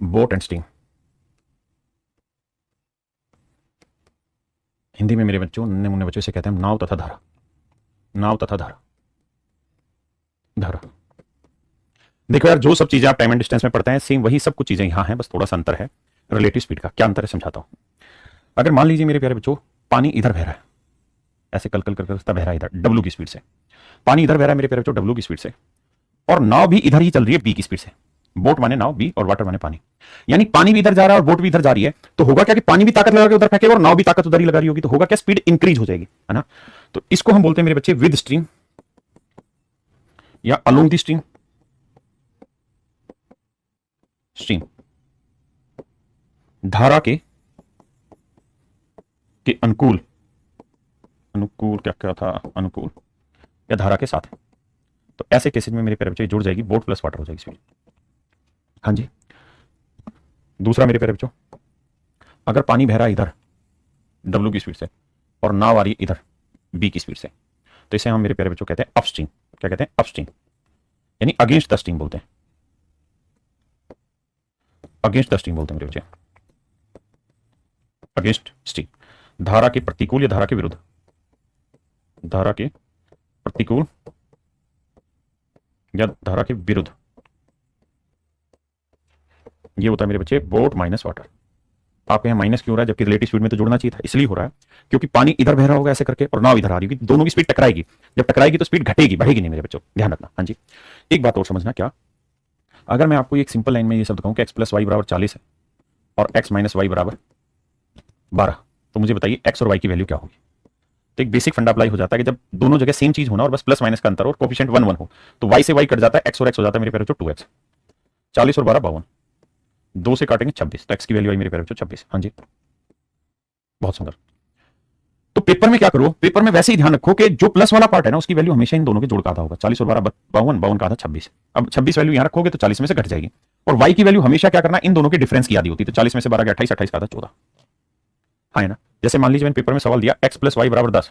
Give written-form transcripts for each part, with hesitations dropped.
Boat and steam. Hindi में मेरे बच्चों, नन्हे मुन्ने बच्चों, से कहते हैं नाव तथा धारा। नाव तथा धारा, धारा। देखो यार, जो सब चीजें आप टाइम एंड डिस्टेंस में पढ़ते हैं सेम वही सब कुछ चीजें यहां हैं, बस थोड़ा सा अंतर है रिलेटिव स्पीड का। क्या अंतर है समझाता हूं। अगर मान लीजिए मेरे प्यारे बच्चों, पानी इधर बह रहा है, ऐसे कल कल कर बह रहा है इधर डब्ल्यू की स्पीड से। पानी इधर बह रहा है मेरे प्यारे बच्चों डब्ल्यू की स्पीड से, और नाव भी इधर ही चल रही है बी की स्पीड से। बोट माने नाव, बी और वाटर माने पानी। यानी पानी भी इधर जा रहा है और बोट भी इधर जा रही है, तो होगा क्या कि पानी भी ताकत लगा के उधर फेंकेगा और नाव भी ताकत उधर ही लगा रही होगी, तो होगा क्या, स्पीड इंक्रीज हो जाएगी, है ना। तो इसको हम बोलते हैं मेरे बच्चे विद स्ट्रीम या अलोंग द स्ट्रीम। स्ट्रीम धारा के अनुकूल, अनुकूल क्या क्या था, अनुकूल या धारा के साथ। तो ऐसे केसेस में मेरे प्यारे बच्चों जुड़ जाएगी, बोट प्लस वाटर हो जाएगी स्पीड। हाँ जी। दूसरा मेरे प्यारे बच्चों, अगर पानी बह रहा है इधर डब्ल्यू की स्पीड से और नाव आ रही है इधर बी की स्पीड से, तो इसे हम मेरे प्यारे बच्चों कहते हैं अपस्ट्रीम। क्या कहते हैं, अपस्ट्रीम, यानी अगेंस्ट द स्ट्रीम बोलते हैं। अगेंस्ट द स्ट्रीम बोलते हैं मेरे बच्चे, अगेंस्ट स्ट्रीम। धारा के प्रतिकूल या धारा के विरुद्ध, धारा के प्रतिकूल या धारा के विरुद्ध, ये होता है मेरे बच्चे बोट माइनस वाटर। आपके यहाँ माइनस क्यों हो रहा है, जबकि रिलेटिव स्पीड में तो जुड़ना चाहिए था। इसलिए हो रहा है क्योंकि पानी इधर बह रहा होगा ऐसे करके और नाव इधर आ रही होगी, दोनों की स्पीड टकराएगी। जब टकराएगी तो स्पीड घटेगी, बढ़ेगी नहीं मेरे बच्चों, ध्यान रखना। हाँ जी। एक बात और समझना, क्या, अगर मैं आपको एक सिंपल लाइन में ये शब्द कहूं कि एक्स प्लस वाई बराबर 40 है और एक्स माइनस वाई बराबर 12, तो मुझे बताइए एक्स और वाई की वैल्यू क्या होगी। तो एक बेसिक फंडा अप्लाई हो जाता है कि जब दोनों जगह सेम चीज होना और बस प्लस माइनस का अंतर और कोफिशिएंट 1 1 हो, तो वाई से वाई कट जाता है, एक्स और एक्स हो जाता है मेरे प्यारे बच्चों 2x। 40 और 12 52, 2 से काटेंगे 26, तो एक्स की वैल्यू आई मेरे प्यारे बच्चों 26। हाँ जी, बहुत सुंदर। तो पेपर में क्या करो, पेपर में वैसे ही ध्यान रखो कि जो प्लस वाला पार्ट है ना उसकी वैल्यू हमेशा इन दोनों के जोड़ का आधा होगा। 40 और 12 52, 52 का आधा 26। अब 26 वैल्यू यहां रखोगे तो 40 में से घट जाएगी, और y की वैल्यू हमेशा क्या करना, इन दोनों के डिफरेंस की आधी होती है। तो 40 में से 12 गया 28, 28 का आधा 14। हाँ है ना। जैसे मान लीजिए मैंने पेपर में सवाल दिया x प्लस वाई बराबर 10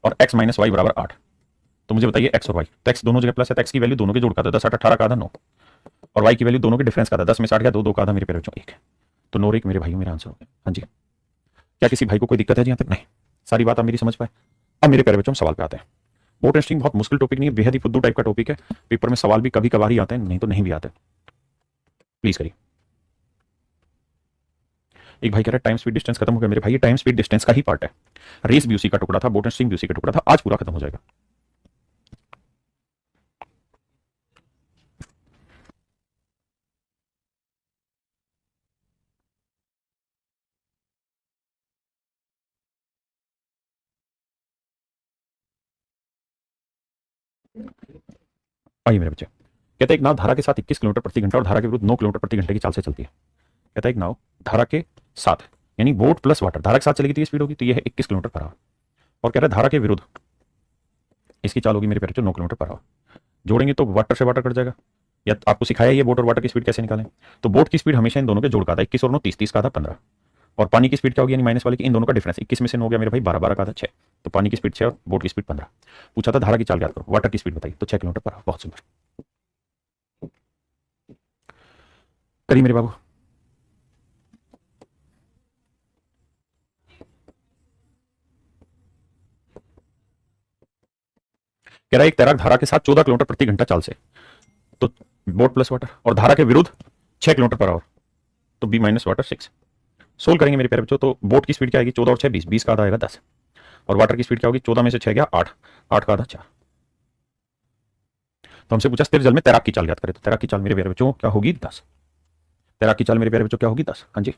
और x माइनस वाई बराबर 8, तो मुझे बताइए x और y। तो x दोनों जगह प्लस है तो x की वैल्यू दोनों के जोड़ का था 10 8 18 का आधा 9, और y की वैल्यू दोनों के डिफरेंस का था 10 में से 8 गया 2 2 का आधा मेरे प्यारे बच्चों 1। तो 9 और 1 मेरे भाइयों मेरा आंसर हो गया। हाँ जी। क्या किसी भाई को कोई दिक्कत है जी यहाँ तक? नहीं, सारी बात आप मेरी समझ पाए। अब मेरे प्यारे बच्चों सवाल पे आते हैं। बोट एंड स्ट्रीम बहुत मुश्किल टॉपिक नहीं है, बेहद ही फुद्दू टाइप का टॉपिक है। पेपर में सवाल भी कभी कभार ही आते हैं, नहीं तो नहीं भी आते। प्लीज करिए। एक भाई कह रहा है टाइम स्पीड डिस्टेंस खत्म हो गया। मेरे भाई ये टाइम स्पीड डिस्टेंस का ही पार्ट है। रेस भी उसी का टुकड़ा था, बोट एंड स्ट्रीम भी उसी का टुकड़ा था, आज पूरा खत्म हो जाएगा। आइए मेरे बच्चे, कहते हैं एक नाव धारा के साथ 21 किलोमीटर प्रति घंटा और धारा के विरुद्ध 9 किलोमीटर प्रति घंटे की चाल से चलती है। कहता है एक नाव धारा के साथ, यानी बोट प्लस वाटर, धारा के साथ चलेगी तो ये स्पीड होगी, तो ये है 21 किलोमीटर पर आवर। और कह रहा है धारा के विरुद्ध इसकी चाल होगी मेरे प्यारे बच्चों 9 किलोमीटर पर आवर। जोड़ेंगे तो वाटर से वाटर कट जाएगा, या आपको सिखाया ये बोट और वाटर की स्पीड कैसे निकालें। तो बोट की स्पीड हमेशा इन दोनों के जोड़ का आता है, 21 और 9 30, 30 का आधा 15, और पानी की स्पीड क्या होगी, यानी माइनस वाले की इन दोनों का डिफरेंस 21 में से 9 हो गया मेरे भाई 12, 12 का आधा 6, तो पानी की स्पीड 6 और बोट की स्पीड 15। पूछा था धारा की चाल याद करो, वाटर की स्पीड बताइए, तो 6 किलोमीटर पर आवर। बहुत सुंदर, करिए मेरे बाबू। कह रहा है एक तैराक धारा के साथ 14 किलोमीटर प्रति घंटा चाल से, तो बोट प्लस वाटर, और धारा के विरुद्ध 6 किलोमीटर पर आवर, तो बी माइनस वाटर 6। सोल्व करेंगे मेरे प्यारे बच्चों। तो बोट की स्पीड क्या आएगी, 14 और 6 20, 20 का आधा आएगा 10, और वाटर की स्पीड क्या होगी, 14 में से 6 गया 8, 8 का आधा 4। तो हमसे पूछा स्थिर जल में तैराक की चाल याद करें, तो तैराक की चाल मेरे प्यारे बच्चों क्या होगी 10। तैराक की चाल मेरे प्यारे बच्चों क्या होगी 10। हाँ जी।